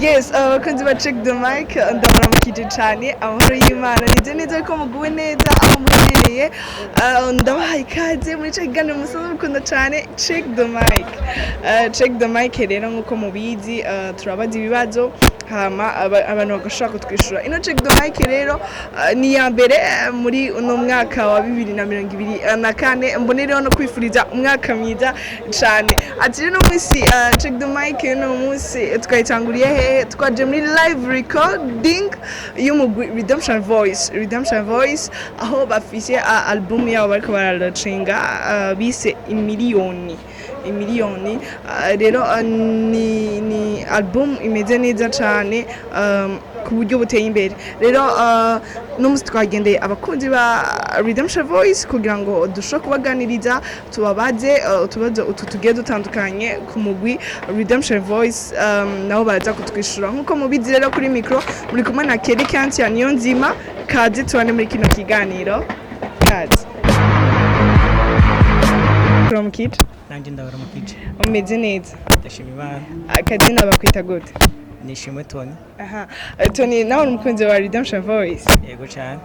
Yes, abakunzi ba Check the Mic ndabaramukije cyane amahoro y'Imana nibyo neza ko muguwe neza aho muherereye ndabahaye ikaze muri cyo kiganiro musanzwe mukunda cyane Check the Mic. Check the Mic rero nk'uko mubizi turabaza ibibazo hama abantu bagashaka kutwishura. Ino Check the Mic rero ni ya mbere muri uno mwaka wa 2024 mbonereho no kwifuriza umwaka mwiza cyane. Ati rero munsi Check the Mic no munsi twayitanguriye hehe twaje muri live recording y'umugwi Redemption Voice aho bafise album yabo bariko bararacenga bise imiliyoni rero ni album imeze neza cyane ku buryo buteye imbere rero n'umunsi twagendeye abakunzi ba Redemption Voice kugira ngo dushobore kubaganiriza tubabaze utubazo tugiye dutandukanye ku mugwi Redemption Voice nabo baraza kutwishura nk'uko mubizi rero kuri micro muri kumwe na Kelly Kantia niyo nzima kaze tubane muri kino kiganiro kaze from kid nanjye ndabaramukije umeze neza ndashima Imana akazina bakwita gute nishimwe Tony Tony nawe umukunzi wa Redemption Voice yego cyane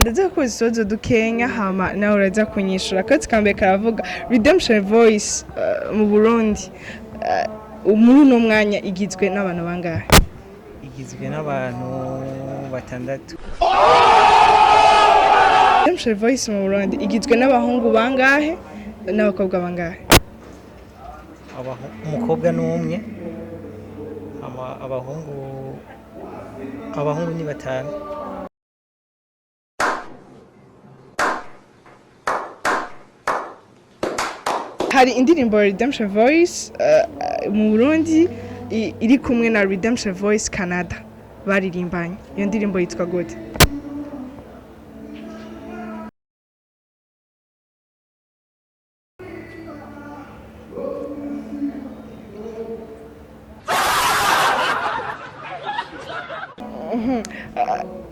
ndaza ko isozo dukenya hama nawe uraza kunyishura kazi kambe karavuga Redemption Voice mu Burundi muri uno mwanya igizwe n'abantu bangahe igizwe n'abantu batandatu Redemption Voice mu Burundi igizwe n'abahungu bangahe n'abakobwa bangahe umukobwa n'umwe abahungu ni batanu hari indirimbo Redemption Voice mu Burundi iri kumwe na Redemption Voice Canada baririmbanye iyo ndirimbo yitwa gute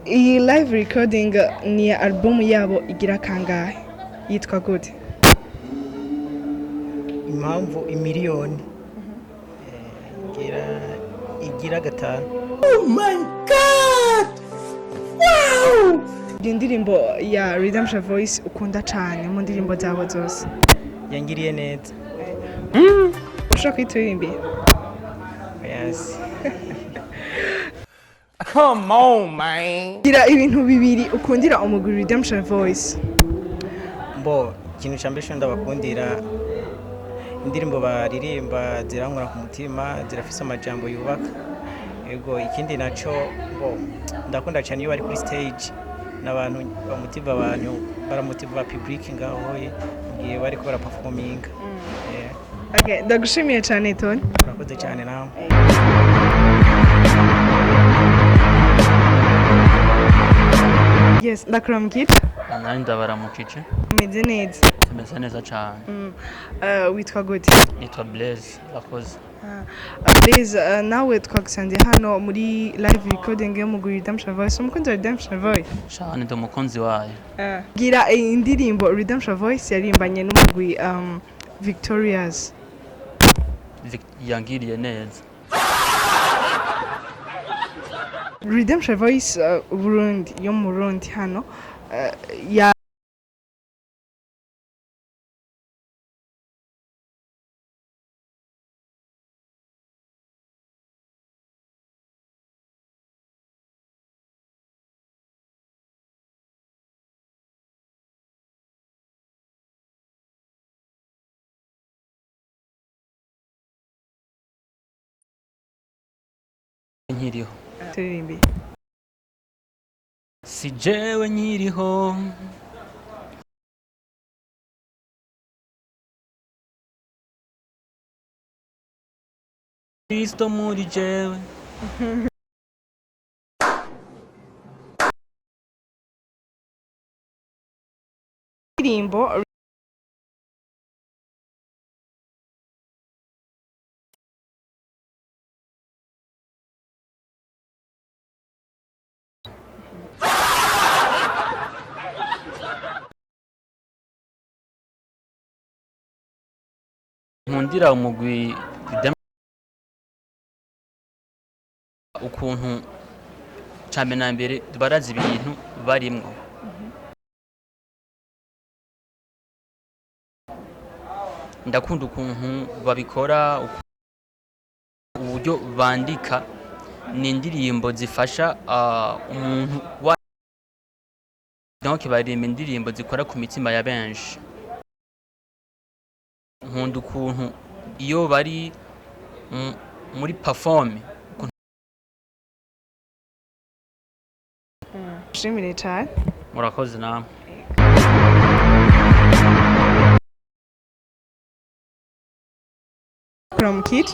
iyi live recording ni album yabo igira kangahe yitwa gute impamvu imiliyoni igira gatanu oh my god wow iyi ndirimbo ya Redemption Voice ukunda cyane mu ndirimbo zabo zose yangiriye neza ushaka kwituririmba yes Come on, man. Gira ibintu bibiri ukundira umugwi Redemption Voice. Ikintu cyambeshe ndabakundira indirimbo baririmba zirankora ku mutima zirafise amajambo yubaka. Yego ikindi naco ndakunda cyane iyo bari kuri stage n'abantu bamutiva abantu baramutiva public ngaho ngiye bari ko baraperforminga. Okay, ndagushimiye cyane Tony. Urakoze cyane nawe. Yes, ndakuramukije. Nanjye ndabaramukije. Umeze neza. Tumeze neza cyane. Witwa gute? Nitwa Blaise Lakoze. Blaise nawe twagusanze hano muri live recording yo mu Redemption Voice. Umukunzi wa Redemption Voice. Cyane ndi umukunzi wayo. Gira indirimbo Redemption Voice yarimbanye n'umugwi Victorious. Yangiriye neza. Redemption Voice Burundi yo mu Burundi hano ya nkiriho turirimbi si jewe nkiriho Kristo muri jewe indirimbo nkundira umugwi ukuntu cyane na mbere barazi ibintu barimwo, ndakunda ukuntu babikora, uburyo bandika n'indirimbo zifasha umuntu donc baririmba indirimbo zikora ku mitima ya benshi. Nkunda ukuntu iyo bari muri performe. Shimire cyane. Murakoze namwe. Kuramukira.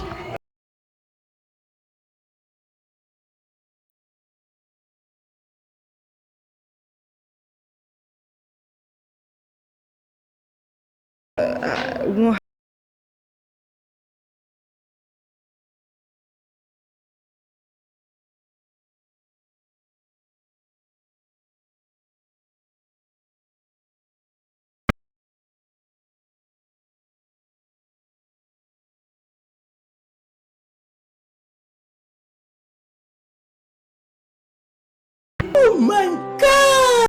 Oh my God!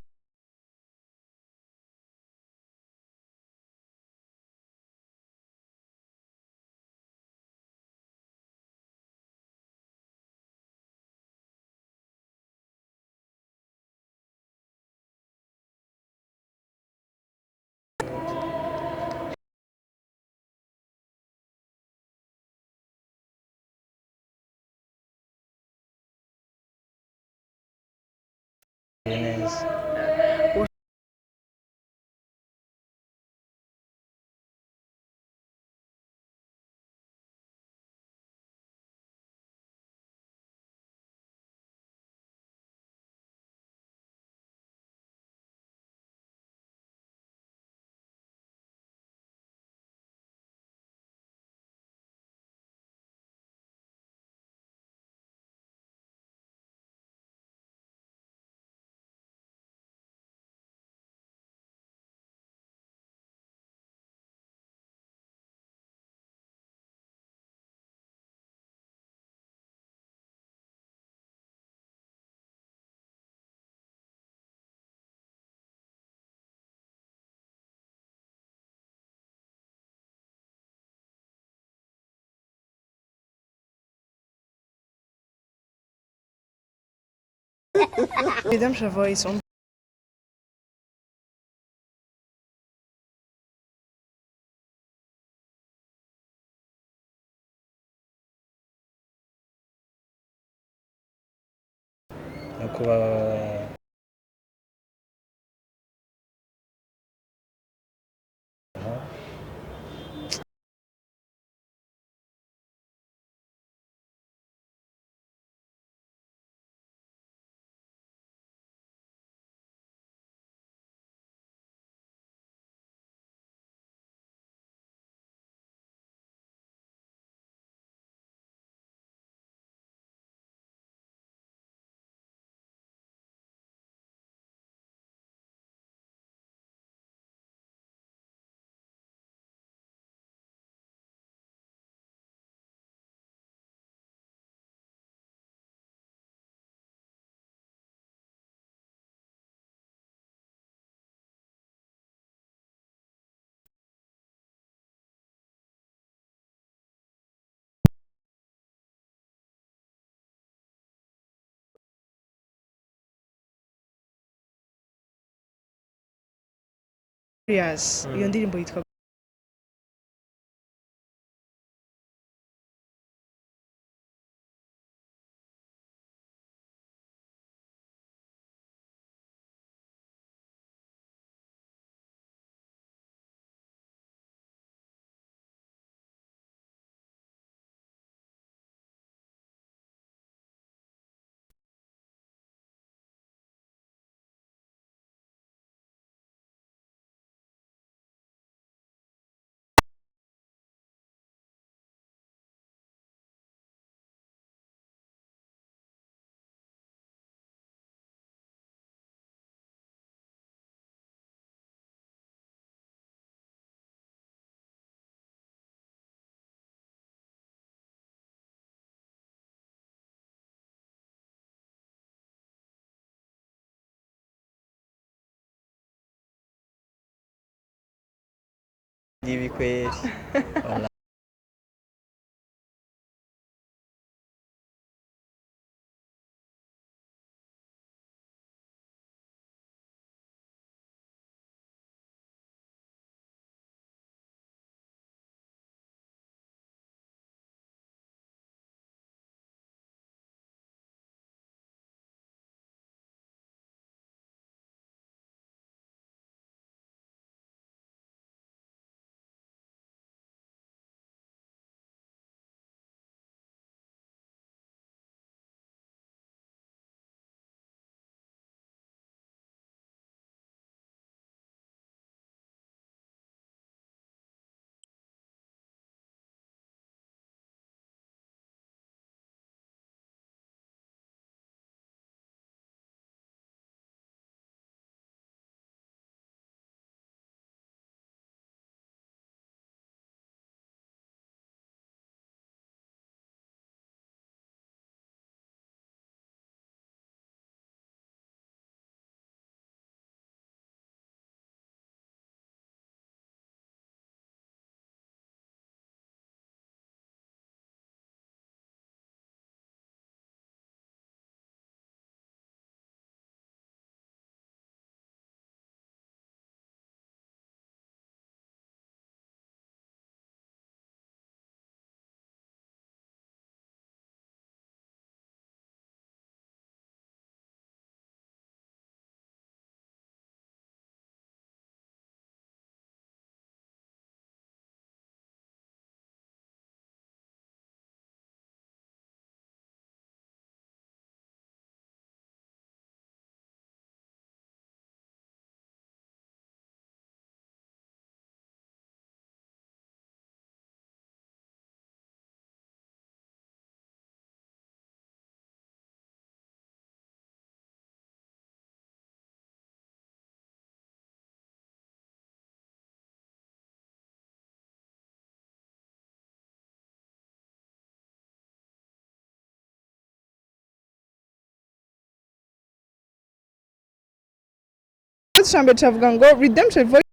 neza. RedemptionVoice. no kuba Iyo ndirimbo yitwa ibi kweri. Voilà. Ikibazo ca mbere cavuga ngo Redemption Voice